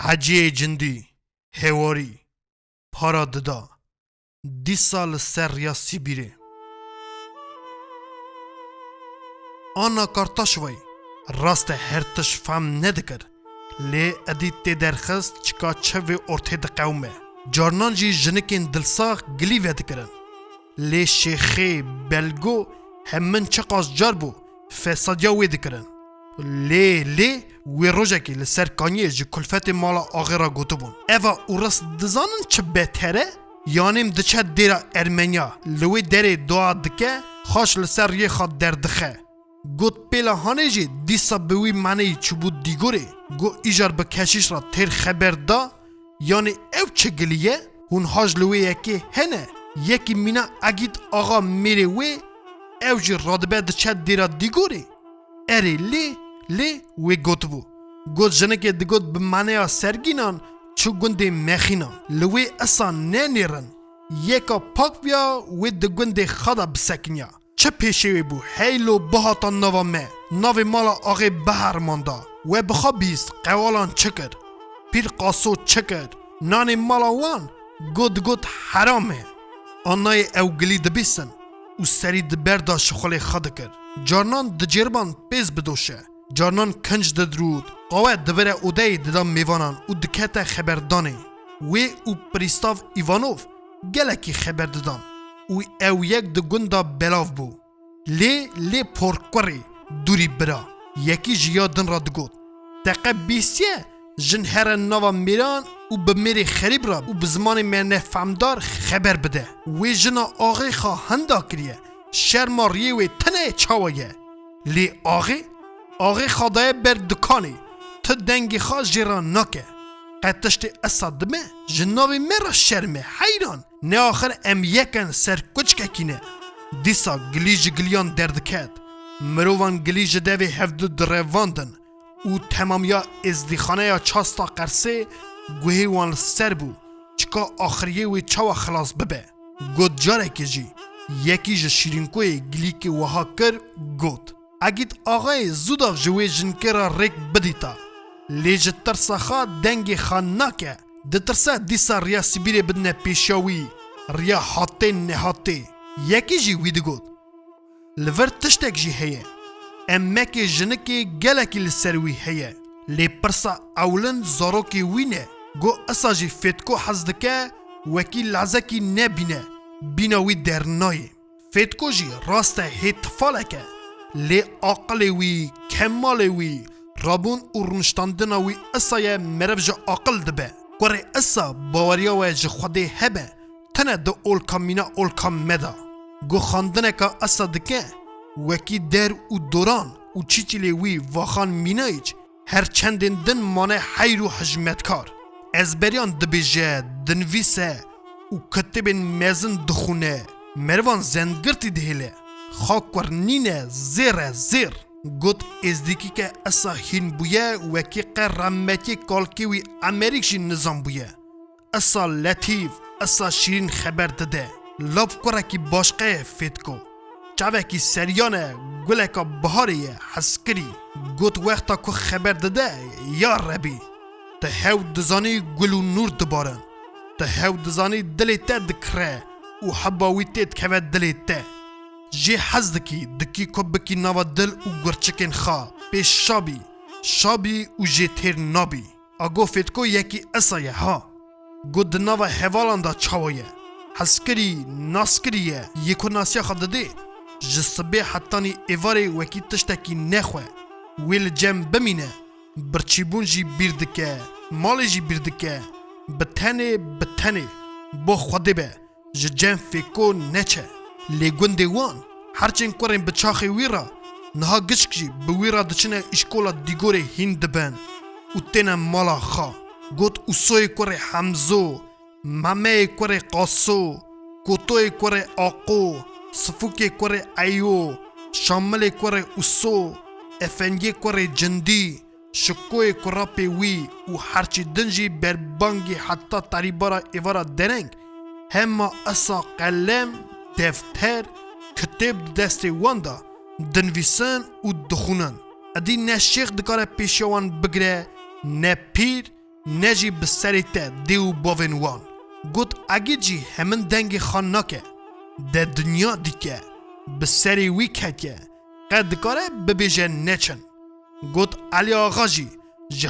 حجی جندی هواری پارا ددا 10 سال سر یا سیبیره آنا کارتاشوی راست هرتش فهم ندکر لی ادی تی درخست چکا چوی ارته دقومه جارنان جی جنکین دلساق گلی وید کرن لی شیخی بلگو همین چقاس جار بو فسادیا وید کرن لی وی روژکی لسر کانیه جی کلفت مالا آغی را گوتو بون ایوا اورس دزانن چه بهتره؟ یانیم دچه دیرا ارمنیا لوی دره دعا دکه خوش لسر یه خواد دردخه گوت پیلا هانه جی دیسا بوی منی چوبو دیگوره گو ایجار بکشیش را تیر خبر دا یعنی او چه گلیه هون هاج لوی یکی هنه یکی مینا اگید آقا میره وی او جی رادبه دچه دیرا دیگوره اری لی وی گوت بو گوت جنکه دگوت بمانه سرگینان چو گنده مخینان لوی اصان نه نیرن یکا پاک بیا وی دگنده خدا بسکنیا چه پیشوی بو هیلو بهاتا نوا مه ناوی مالا آغی بهر ماندا و بخوا بیست قوالان چکر پیر قاسو چکر نانی مالا وان گود حرامه آنای او گلی دبیسن و سری دبردا شخولی خد کر جارنان دجربان پیز بدوشه جارنان کنج ددرود قوه دوره اوده ددام میوانان و دکت خبردانه وی او پریستاف ایوانوف گلکی خبر ددان او یک دگوندا بلاف بو لی پرکوری دوری برا یکی جیادن را دگود دقیق بیسیه جن هر نوا میران و بمیری خریب را و بزمان مرنه فهمدار خبر بده وی جنا آغی خواه هندا کریه شرما ریوی تنه چاویه لی آغی خدای بر دکانی تا دنگی خواه جیران نکه قطشت اصادمه جناوی مرا شرمه حیران نه آخر ام یکن سر کچککینه دیسا گلیج گلیان دردکد مروان گلیج دوی هفدو درواندن او تمامیا ازدیخانه یا چاستا قرسه گوهی وان سر بو چکا آخریه وی چاوا خلاص ببه گود جاره که جی یکی جا شیرینکوی گلی که وها کر گود اگید آقای زودا جوی جنکه را ریک بدیتا لیج ترسا خواه دنگی خواه ناکه ده ترسا دیسا ریا سیبیره بدنه پیشاوی ریا حاته نهاته یکی جی وید گود لور تشتک جی هیه امکی جنکی گلکی لسروی هیه لی پرسا اولن زاروکی وینه گو اسا جی فتکو حزدکه وکی لعزکی نبینه بیناوی درنای فتکو جی راسته هیتفالکه لی عقل وی کمال وی رابون ورنشتاندنا وی اسای مرف جا عقل دبه گوره اسا باوریا و جا خوده هبه تنه ده اولکا مینا اولکا مدا گو خاندنه که اسا دکه وکی در و دوران و چیچیلی وی واخان مینایج هر چندین دن مانه حیر و حجمتکار از بریان دبیجه دنویسه و کتبین میزن دخونه مروان زنگرتی دهیله خاکور نینه زیر گوت ازدیکی که اسا هین بویه وکی قرمتی کالکیوی امریکشی نظام بویه اسا لطیف اسا شیرین خبر دده لاب کوره کی باشقه فتکو چاوه کی سریانه گله که بهاریه حسکری گوت وقتا که خبر دده یا ربی ده هاو دزانی گلو نور دبارن ده هاو دزانی دلی تا دکره و حباوی تید که دلی تا جی حز دکی کبکی نوا دل و گرچکن خواه پیش شابی و جی تیر نابی اگو فتکو یکی اسایه ها گود نوا حوالان دا چاویه حسکری ناسکریه یکو ناسیا خود ده جسبه حتانی ایواره وکی تشتکی نخوه ویل جم بمینه برچیبون جی بیردکه مال جی بیردکه بتنه بو خوده به جم فکو نچه لگونده وان هرچین کورین بچاخی ویرا نها گشک جی بویرا دچنه اشکولا دیگوره هند بن و تنه مالا خوا گوت اوسوی کوره حمزو ممه کوره قاسو کوتوی کوره آقو صفوکی کوره ایو شامل کوره اوسو افنگی کوره جندی شکوی کراپی وی و هرچی دنجی بربانگی حتی تریبارا ایوارا درنگ همه اسا قلم دفتر کتاب دست واندا دنویسن و دخونن ادی نه شیخ دکاره پیشوان بگره نه پیر نجی بسری ته دیو باوین وان گوت اگه جی همین دنگ خان نکه ده دنیا دیکه بسری وی که قد کاره ببیجه نچن گوت علی آقا جی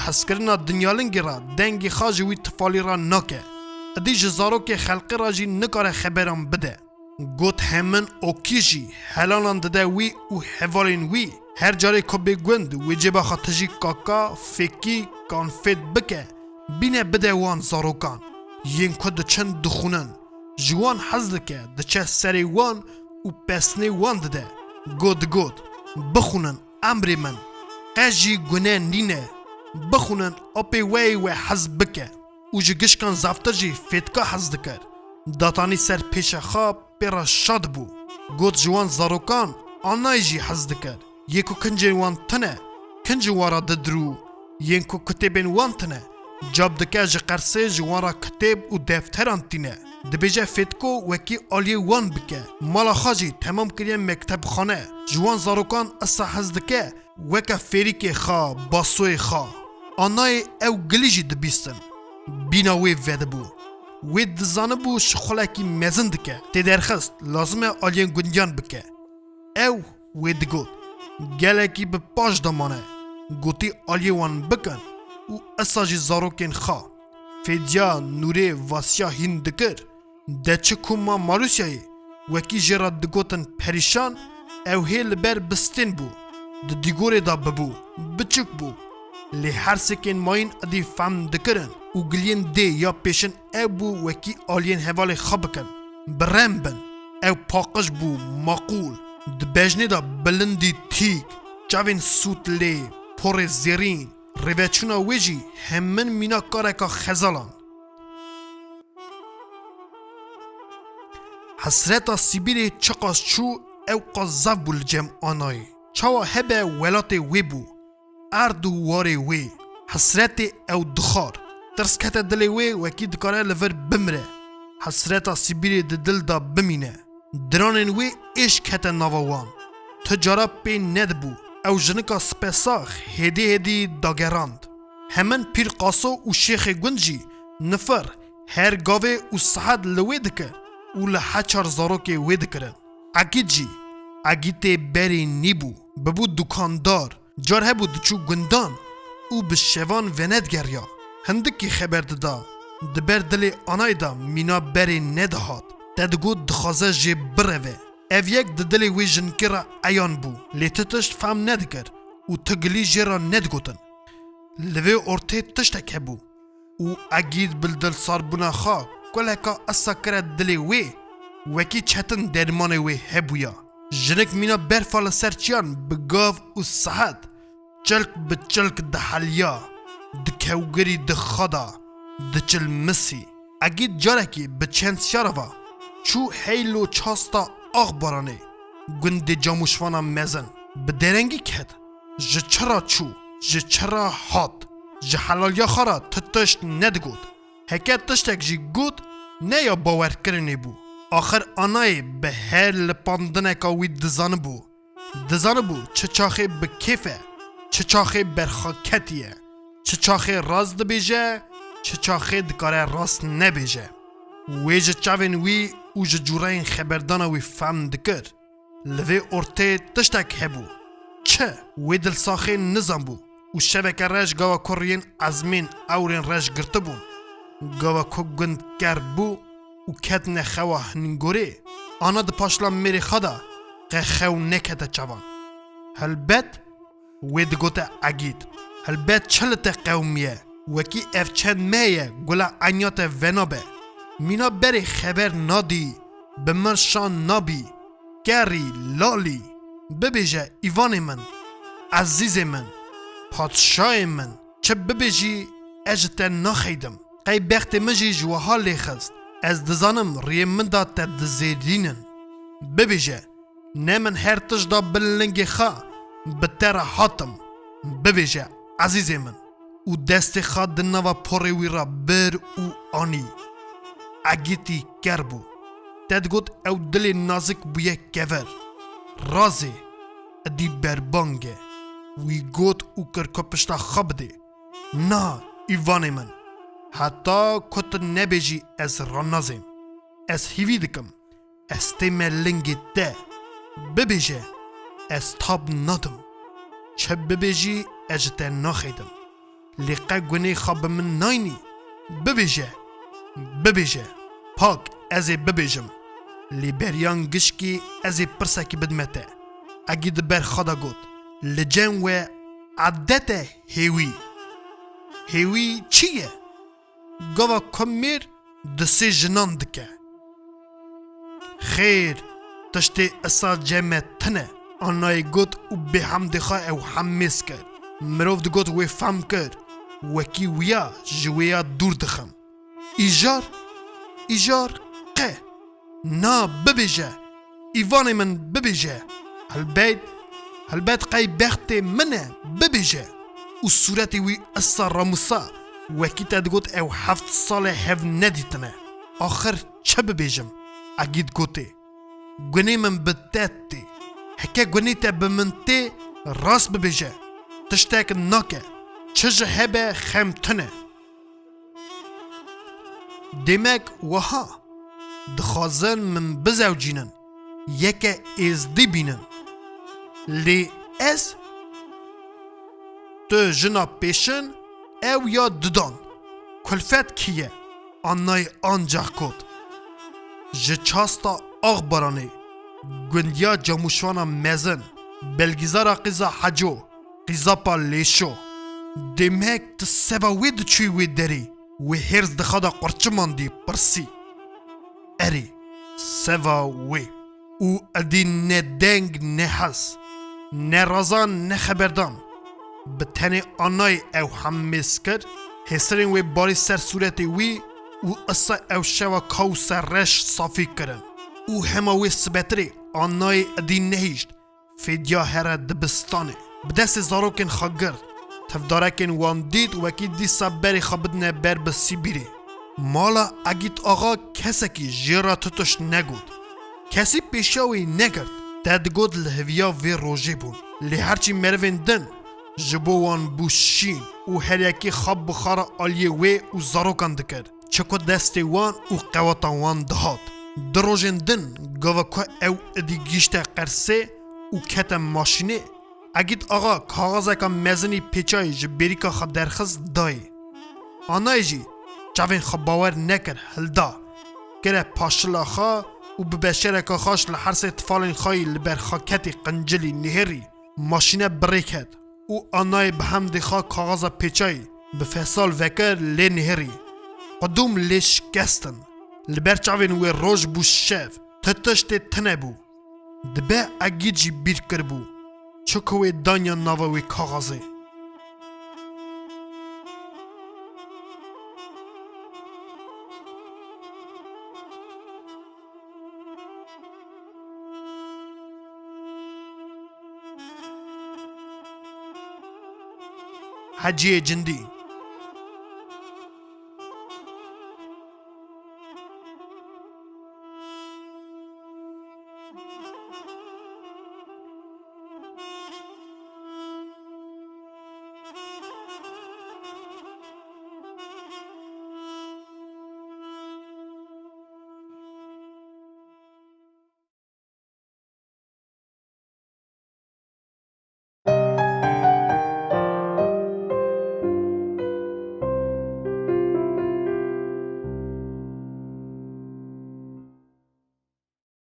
حسکرنا دنیا لنگی را دنگی خاجی وی تفالی را نکه ادی جزارو که خلقی را جی نکاره خبرم بده گوت همین اوکی جی حلالان دده وی و حوالین وی هر جاره که بگوند وی جبا خطجی کاکا فکی کانفید بکه بینه بده وان زاروکان ین که ده چند دخونن جوان حزد که ده چه سری وان و پسنی وان دده گوت بخونن امری من قجی گناه نینه بخونن اپی وی و حزب بکه او جگشکان زفتر جی فیتکا حزد کر داتانی سر پیش خواب پیرا شاد بو گوت جوان زاروکان آنای جی حزد کر یکو کنجی وان تنه کنجی وارا ددرو یکو کتبین وان تنه جاب دکه جی قرسه جوارا کتب و دفتران تینه دبیجه فیتکو وکی آلی وان بکه مالا خاجی تمام کریم مکتب خانه جوان زاروکان اصا حزد که وکا فریک خوا باسوی خوا آنای او گلیجی دبیستن بینا وی ویده بو وی دزانه بو شخولاکی مزن دکه تی درخست لازمه آلین گندیان بکه او وی دگود گلکی به پاش دامانه گوتی آلی وان بکن و اصاجی زاروکین خوا فیدیا نوره واسیا هین دکر ده چه کما ماروسیایی وکی جرا دگوتن پریشان او هیل بر بستین بو ده دیگوره دا ببو بچک بو لی هر سکین ماین ادی فهم دکرن و گلین ده یا پیشن او بو وکی آلین حوال خبکن برم بن او پاقش بو ماقول ده بجنه دا بلندی تیک چاوین سوت لی پر زیرین روچونا ویجی همین مینا کارکا خزالان حسرتا سیبیری چقاس چو او قذف بول جم آنای چاوا هبه ولات وی بو اردو واری وی حسرت او دخار ترس کتا دلی وی وکی دکاره لور بمره حسرتا سیبیری دل دا بمینه درانین وی ایش کتا نواوان تجارا پی ند بو او جنکا سپساخ هدی داگراند همن پیر قاسو و شیخ گنجی نفر هر گاوه و سحد لوی دکر و لحچار زاروک وی دکرن اگید جی اگید بری نیبو ببو دکاندار جار هبو دچو گندان او به شوان وند گریا هندکی خبر دادا دبر دل آنای دا مینا بری ندهاد تدگو دخوازه جی بروه او یک دلی وی جنکی را ایان بو لیت تشت فهم ندکر و تگلی جی را ندگوتن لوی ارته تشتک هبو و اگید بلدل سار بنا خواه کلکا اصا کرد دلی وی وکی چتن درمان وی هبویا جنک مینا برفال سرچیان بگاو و سحد چلک بچلک دحلیا دکوگری دخدا دچل مسی اگید جارکی بچند سیاروا چو حیلو چاستا آغ بارانه گند جاموشوانا مزن به درنگی کد جه چرا چو جه چرا هاد جه حلالیا خارا تتشت ندگود هکت تشتک جی گود نه یا باور کرنه بو آخر آنای به هر لپاندنه کاوی دزانه بو چه چاخه به کیفه چه چاخه برخاکتیه چه چاخه راز دبیجه چه چاخه دکاره راست نبیجه ویجه چاوین وی او جورین خبردان وی فهم دکر لوی ارته تشتک هبو چه وی دل ساخه نظام بو و شبک رش گاوا کرین ازمین اورین رش گرته بون گاوا که گند کر بو و کت نخوا هنگوره آنا ده پاشلا میری خدا قه خو نکته چوان هلبت وی دگوته اگید هلبت چلت قومیه وکی اف چند میه گلا عنیات ونابه مینا بری خبر نادی به من شان نابی گری لالی ببیجه ایوان من عزیز من پادشاه من چه ببیجی اجت نخیدم قی بخت مجی جوها لیخست از دزانم ریم من دا تدزیدینن ببیجه نه من هر تجدا بلنگی خوا بتر حاتم ببیجه عزیز من او دست خواد دنوا پوری را بر او آنی اگیتی کربو تدگوت او دل نازک بویه کور رازه ادی بربانگه وی گوت او کرکو پشتا خب ده نا ایوان من حتی کت نبیجی از رانازیم از هیوی دکم از تیم لنگی ده ببیجه از تاب ندم چه ببیجی اجته نخیدم لیقه گونی خواب من ناینی ببیجه پاک ازی ببیجم لیبریان گشکی ازی پرسکی بدمته اگی دبر خدا گود لجن و عدت هیوی چیه؟ گوا کمیر دسی جنان دکه خیر تشتی اصا جمع تنه آنای گود و به حمد خواه او حمیس کرد مروف دو گود وی فهم کرد وکی ویا جویا دور دخم ایجار قه نا ببیجه ایوان من ببیجه هلبید قای بخت منه ببیجه و صورتی وی اصا راموسا وکی تا دگوت او 7 سال هف ندیتنه آخر چه ببیجم اگید گوته گونی من بدت تی هکه گونی تا بمنتی راست ببیجه تشتاک ناکه چه هبه خمتنه دیمک وها دخوازن من بزوجینن یکه از دی بینن لی از تو جنا پیشن او یا ددان کلفت کیه آنای آنجا کد جچاستا آغ برانه گندیا جاموشوانا مزن بلگیزارا قیزا حجو قیزا پا لیشو دیمک تسبا وید چوی وید داری و هرز دخدا قرچمان دی پرسی اری سوا وی او ادی نه دنگ نه حس نه رازان نه خبردان به تنه آنای او حمیس کرد حسرین وی باری سر صورت وی او اصا او شوا کاو سر رش صافی کرن او همه وی سبتری آنای ادی نهیشت فیدیا هره دبستانه بدست زاروکن خاگرد تفدارکن وان دید وکی دیسا بری خابدنه بر بسی بیره مالا اگیت آقا کسکی جیرا تتوش نگود کسی پیشاوی نگرد دادگود لحویا وی روژه بون لی هرچی مروین دن جبو وان بوشین و هر یکی خواب بخارا آلیه وی و زاروکان دکر چکو دست وان و قواتا وان دهات دروژن دن گاوا که او ادی گیشت قرسه و کتم ماشینه اگید آقا کاغذ که مزنی پیچای جبری که خود درخص دای آنای جی جوین خود باور نکر هلدا گره پاشلا خوا و ببشره که خواش لحرس اتفالین خواهی لبرخاکتی قنجلی نهری ماشینه بریکد او آنای به هم دیخوا کاغذ پیچای به فصال وکر لی نهری قدوم لیش گستن لبر چاوین و روش بو شف تتشت تنه بو دبه اگید جی بیر کر بو چکوی دانیا ناوی کاغذه حجی جندی